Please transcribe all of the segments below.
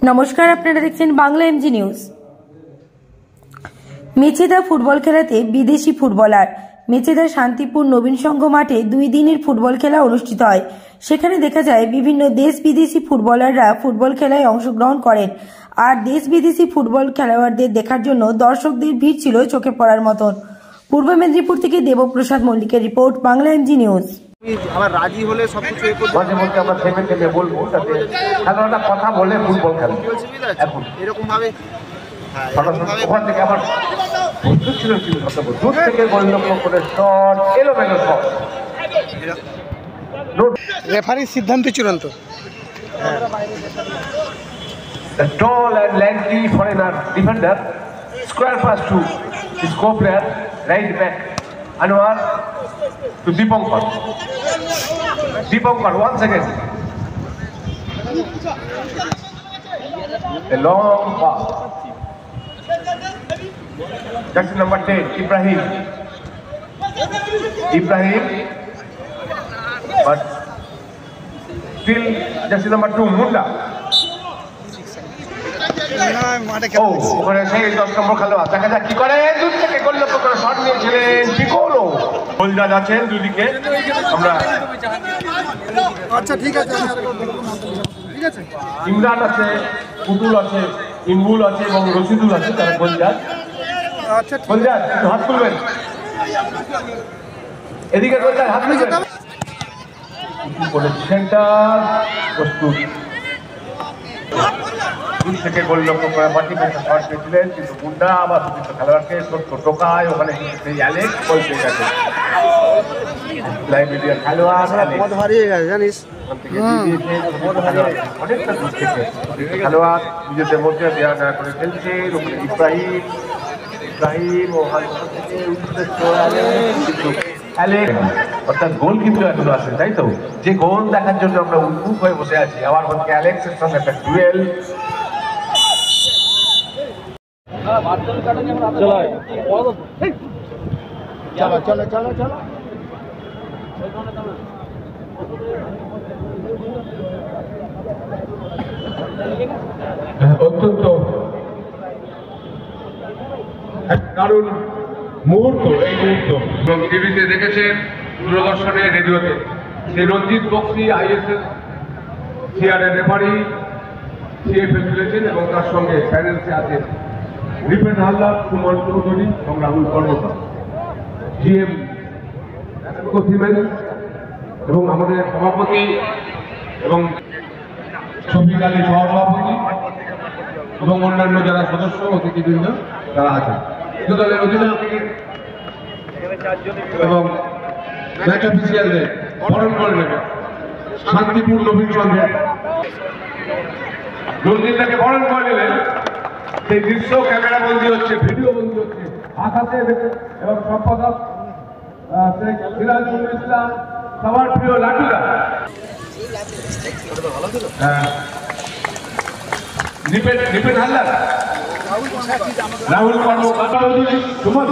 নমস্কার, আপনারা দেখছেন Bangla MG news. Mecheda football খেলাতে বিদেশি ফুটবলার। মেচেদা শান্তিপুর নবীন সংঘ মাঠে 2 দিনের ফুটবল খেলা অনুষ্ঠিত হয়। সেখানে দেখা যায় বিভিন্ন দেশ বিদেশি ফুটবলাররা ফুটবল খেলায় অংশগ্রহণ করেন। আর দেশ বিদেশি ফুটবল খেলোয়াড়দের দেখার জন্য দর্শকদের ভিড় ছিল চোখে পড়ার মতন। পূর্ব মেদিনীপুর থেকে দেবপ্রসাদ মল্লিকের রিপোর্ট, বাংলা এমজি নিউজ। আমার রাজি হলে সবকিছু মাঝে মধ্যে আমরা থেমে থেমে বলবো যাতে খেলোয়াড়রা কথা বলে ফুটবল খেলে। এখন এরকম ভাবে ওখান থেকে আবার প্রস্তুত ছিল দূর থেকে গোল লক্ষ্য করে শট, এলোমেলো শট। রেফারির সিদ্ধান্ত চূড়ান্ত। The tall and lanky foreigner defender square pass to his co-player right back Anwar to Dipankar. Dipankar once again. A long pass. That's number 10, Ibrahim. But still just number 2, Munda. ওখানে সেই 10 নম্বর খেলোয়াড় দেখা যাক কি করে, দূর থেকে গোল লক্ষ্য করে শট নিয়েছিলেন পিকোলো। গোলদার আছেন দুদিকে। আমরা আচ্ছা ঠিক আছে, ইমরান আছে, পুতুল আছে, ইমবুল আছে এবং রশিদুল আছে, তারা গোলদার। আচ্ছা গোলদার একটু হাত তুলবেন, এদিকে গোলদার হাত তুলবেন। সেন্টার প্রস্তুত, দূর থেকে গোল লক্ষ্য করে মাটি পেতে শট পেয়েছিলেন, কিন্তু মুন্ডা আবার সুচিত খেলোয়াড়কে ছোট্ট টোকায় ওখানে সেই অ্যালেক্স গোল পেয়ে গেছে। লাইবেরিয়ার খেলোয়াড় হারিয়ে গেছে জানিস, অনেকটা দূর থেকে খেলোয়াড় নিজেদের মধ্যে দেওয়া নেওয়া করে খেলছে। ওখানে ইব্রাহিম ও থেকে কিন্তু অর্থাৎ গোল কিন্তু এখনো আছে, তাই তো? যে গোল দেখার জন্য আমরা উন্মুখ হয়ে বসে আছি। আবার হচ্ছে অ্যালেক্সের সঙ্গে একটা ডুয়েল। অত্যন্ত দারুণ মুহূর্ত এই মুহূর্ত। এবং টিভিতে দেখেছেন, দূরদর্শনে, রেডিওতে যে রঞ্জিত বক্সি আইএসএল সিআরের রেফারি সিএফএ খেলেছেন এবং তার সঙ্গে প্যানেলসে আছেন রিপেন হালদার, সুমন চৌধুরী এবং রাহুল কর্মকার, জিএম সিমেন্ট এবং আমাদের সভাপতি এবং শফিক আলী সহসভাপতি এবং অন্যান্য যারা সদস্য অতিথিবৃন্দ তারা আছেন। দলের অধিনায়ক এবং ম্যাচ অফিসিয়ালদের বরণ করে নেবে শান্তিপুর নবীন সংঘের রঞ্জিতটাকে বরণ করে নিলেন। সেই দৃশ্য ক্যামেরা বন্দী হচ্ছে, ভিডিও বন্দী হচ্ছে আকাশে এবং সম্পাদক শেখ সিরাজুল ইসলাম, সবার প্রিয় লাটুদা, রিপেন হালদার, রাহুল কর্মকার, সুমন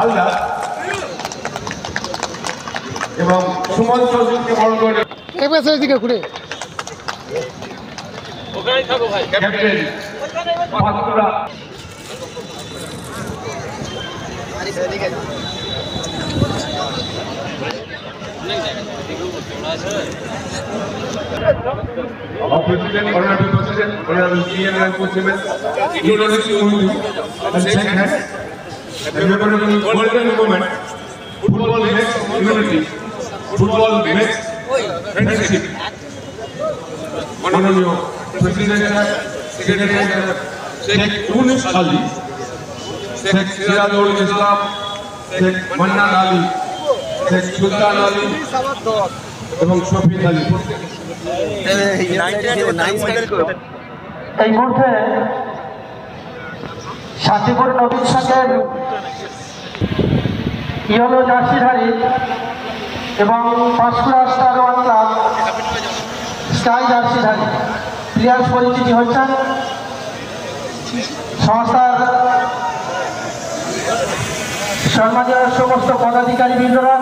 হালদার এবং সুমন চৌধুরীকে বরণ করে captain Bankura Our President, Honorable President, Honorable CM and Co-Chairman, Indonesia Undu, and shake hands. And remember the golden moment. Football makes unity. Football makes friendship. Honorable President, Secretary, Sheikh Yunus Ali, Sheikh Sirajul Islam, Sheikh Mannan Ali, Sheikh Sultan Ali, এবং শফিক আলী। এই মুহূর্তে শান্তিপুর নবীন সংঘের yellow জার্সিধারী এবং Panskura star one club sky জার্সিধারী players পরিচিতি হচ্ছেন সংস্থার সম্মানীয় সমস্ত পদাধিকারী বৃন্দরা।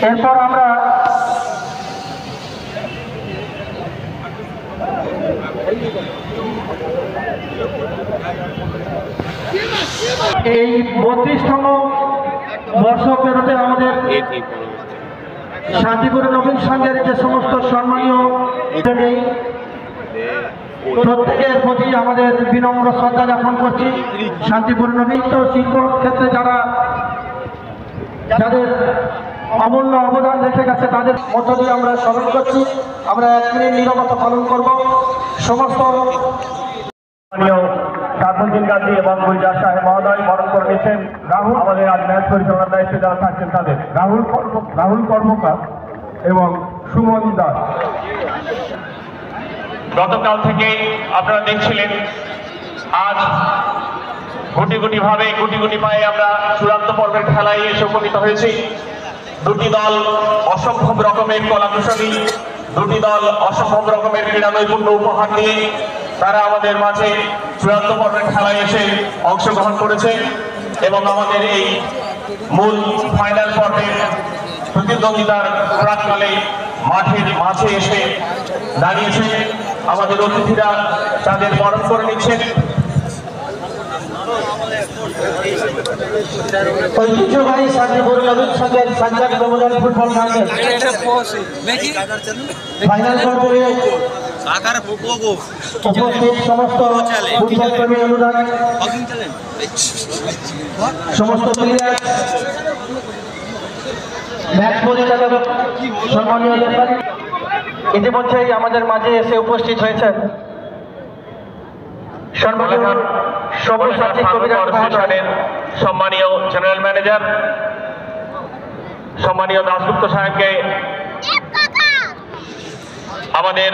এরপর আমরা এই 32তম বর্ষ পেরোতে আমাদের শান্তিপুর নবীন সংঘের যে সমস্ত সম্মানীয় নেই, প্রত্যেকের প্রতি আমাদের বিনম্র শ্রদ্ধা জ্ঞাপন করছি। শান্তিপুর নবীন শিল্প ক্ষেত্রে যাদের অমূল্য অবদান রেখে গেছে তাদের মধ্য দিয়ে আমরা স্মরণ করছি। আমরা 1 মিনিট নীরবতা পালন করব। সমস্ত সার্বজনীন গান্ধী এবং গুলজার সাহেব মহোদয় বরণ করে নিচ্ছেন। রাহুল আমাদের আজ ম্যাচ পরিচালনার দায়িত্বে যারা থাকছেন তাদের রাহুল কর্মকার এবং সুমন দাস। গতকাল থেকে আপনারা দেখছিলেন, আজ গুটি গুটি পায়ে আমরা চূড়ান্ত পর্বের খেলায় এসে উপনীত হয়েছি। দুটি দল অসম্ভব রকমের কলাকুশলী, দুটি দল অসম্ভব রকমের ক্রীড়া নৈপুণ্য উপহার দিয়ে তারা আমাদের মাঝে চূড়ান্ত পর্বের খেলায় এসে অংশগ্রহণ করেছে এবং আমাদের এই মূল ফাইনাল পর্বের প্রতিদ্বন্দ্বিতার প্রাককালে মাঠের মাঝে এসে দাঁড়িয়েছে। আমাদের অতিথিরা তাদের বরণ করে নিচ্ছেন। ঐতিহ্যবাহী শান্তিপুর নবীন সংঘের সাজ্জাদ মেমোরিয়াল ফুটবল গ্রাউন্ডে ফাইনাল পর্বে উপস্থিত সমস্ত ফুটবল প্রেমী অনুরাগ, সমস্ত প্লেয়ার, ম্যাচ পরিচালক, সম্মানীয় রেফারি ইতিমধ্যেই আমাদের মাঝে এসে উপস্থিত হয়েছেন। সম্মানীয় জেনারেল ম্যানেজার সম্মানীয় দাশগুপ্ত সাহেবকে আমাদের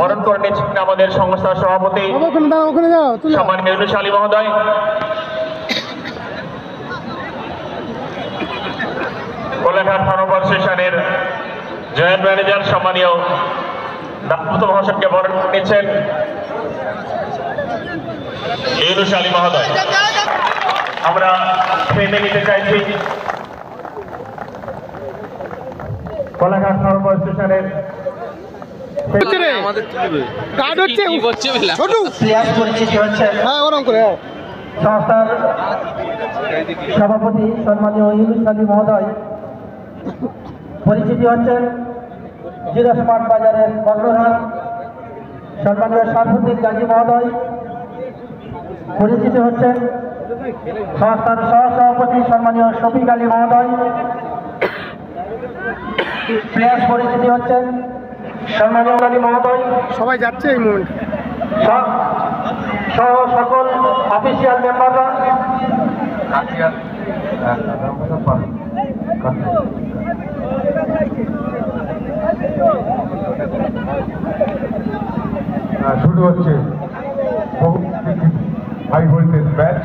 বরণ করে নিচ্ছেন আমাদের সংস্থার সভাপতি সম্মানীয় ইউনুস আলী মহোদয়। কোলাঘাট থানা স্টেশনের জয়েন্ট ম্যানেজার সম্মানীয় দাশগুপ্ত মহাশয়কে বরণ করে নিচ্ছেন ইউনুস আলী মহোদয়। আমরা ট্রেনে নিতে চাইছি কোলাঘাট থানা স্টেশনের সংস্থার সভাপতি সম্মানীয় ইউনুস আলী মহোদয়, পরিচিতি হচ্ছেন জিরো স্মার্ট বাজারের কর্ণধার সম্মানীয় সার্বজনীন গাজী মহোদয়, পরিচিতি হচ্ছেন সংস্থার সহসভাপতি সম্মানীয় শফিক আলী মহোদয়, প্লেয়ার্স পরিচিতি হচ্ছেন সম্মানীয় আলী মহোদয়। সবাই যাচ্ছে এই মুমেন্ট সহ সকল অফিসিয়াল মেম্বাররা, শুরু হচ্ছে বহু হাই ভোল্টেজ ম্যাচ।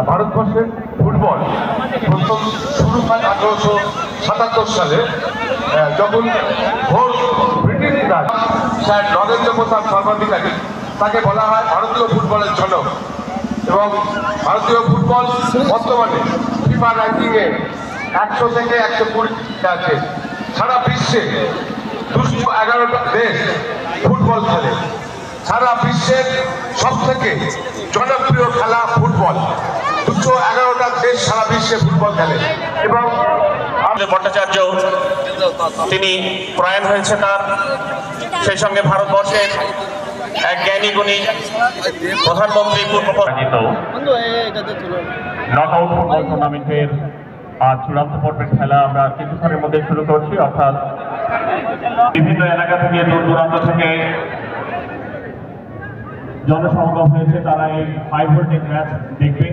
ভারতবর্ষের ফুটবল প্রথম শুরু হয় 1877 সালে, যখন ভোর ব্রিটিশ রাজ স্যার নরেন্দ্র প্রসাদ সর্বাধিকারী, তাকে বলা হয় ভারতীয় ফুটবলের জনক। এবং ভারতীয় ফুটবল বর্তমানে ফিফা র্যাঙ্কিংয়ে 100 থেকে 120 আছে। সারা বিশ্বে 211টা দেশ ফুটবল খেলে। সারা বিশ্বের সবথেকে জনপ্রিয় খেলা ফুটবল। 211টা দেশ সারা বিশ্বে ফুটবল খেলে। এবং ভট্টাচার্য তিনি প্রয়াণ হয়েছে তার, সেই সঙ্গে ভারতবর্ষের এক জ্ঞানী গুণী প্রধানমন্ত্রী পূর্বপরিচিত নক আউট ফুটবল টুর্নামেন্টের আজ চূড়ান্ত পর্বের খেলা আমরা কিছুক্ষণের মধ্যে শুরু করছি। অর্থাৎ বিভিন্ন এলাকা থেকে দূর দূরান্ত থেকে জনসমাগম হয়েছে, তারা এই হাই ভোল্টেজ ম্যাচ দেখবে।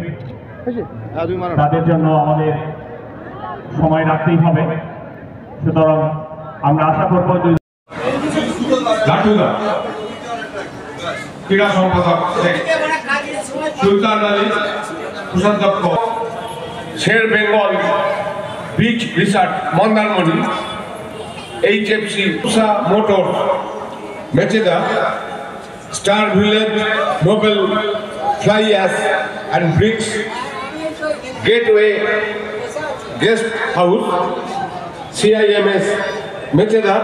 তাদের জন্য আমাদের সময় রাখতেই হবে, সুতরাং আমরা আশা করব ক্রীড়া সম্পাদক Sultan Ali, Prashanta Sher Bengal beach research Mandarmani, HFC motor Mecheda, star village noble fly ash and bricks, gateway guest house, CIMS Mecheda,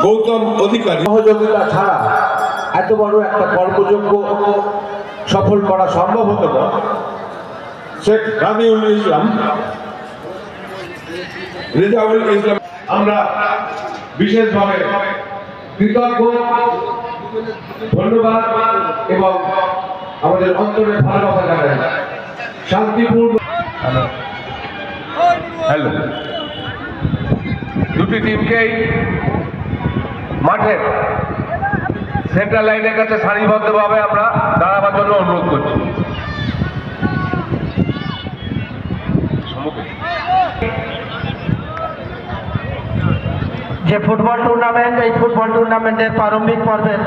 Gautam Adhikari. সহযোগিতা ছাড়া এত বড় একটা কর্মযোগ্য সফল করা সম্ভব হতো না। শেখ রামিউল ইসলাম, রেজাউল ইসলাম, আমরা বিশেষভাবে কৃতজ্ঞ, ধন্যবাদ এবং আমাদের অন্তরে ভালোবাসা জানাই। শান্তিপূর্ণ হ্যালো, দুটি টিমকেই মাঠের সেন্ট্রাল লাইনের কাছে সারিবদ্ধভাবে আমরা দাঁড়াবার জন্য অনুরোধ করছি। যে ফুটবল টুর্নামেন্ট, এই ফুটবল টুর্নামেন্টের প্রারম্ভিক পর্বের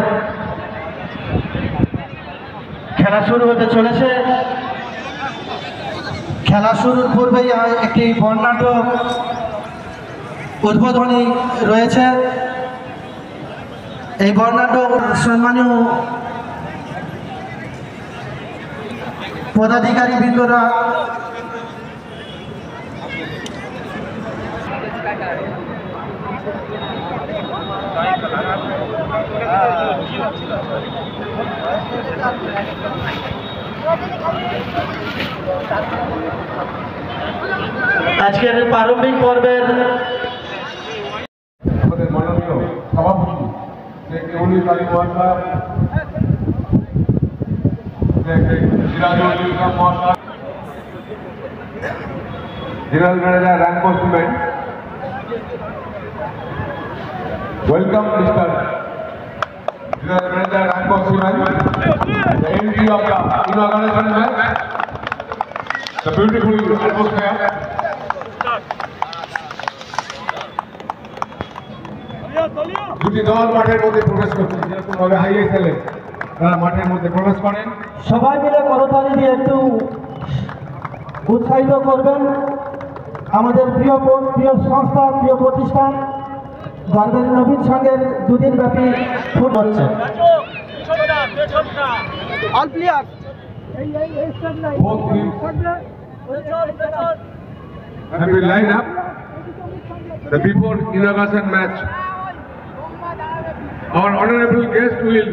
খেলা শুরু হতে চলেছে। খেলা শুরুর পূর্বেই একটি বর্ণাঢ্য উদ্বোধনী রয়েছে। এই বর্ণাঢ্য সম্মানীয় পদাধিকারী বৃন্দরা আজকের প্রারম্ভিক পর্বের আমাদের মাননীয় সভাপতি শেখ ইউনুস আলী মহাশয়, সিরাজুল ইসলাম মহাশয়, জেনারেল ম্যানেজার রাঙ্কো cement, welcome Mr. General Manager Ranko Cement, the MD of the inauguration match, the beautiful atmosphere. দুটি দল মাঠের মধ্যে প্রবেশ করছে, যেরকম ভাবে ISL তারা মাঠের মধ্যে প্রবেশ করেন। সবাই মিলে করতালি দিয়ে একটু উৎসাহিত করবেন আমাদের প্রিয় সংস্থা, প্রিয় প্রতিষ্ঠান বারবারি নবীন সংঘের দুদিন ব্যাপী ফুট হচ্ছে। Both teams have been lined up. The before inauguration match, our honorable guest will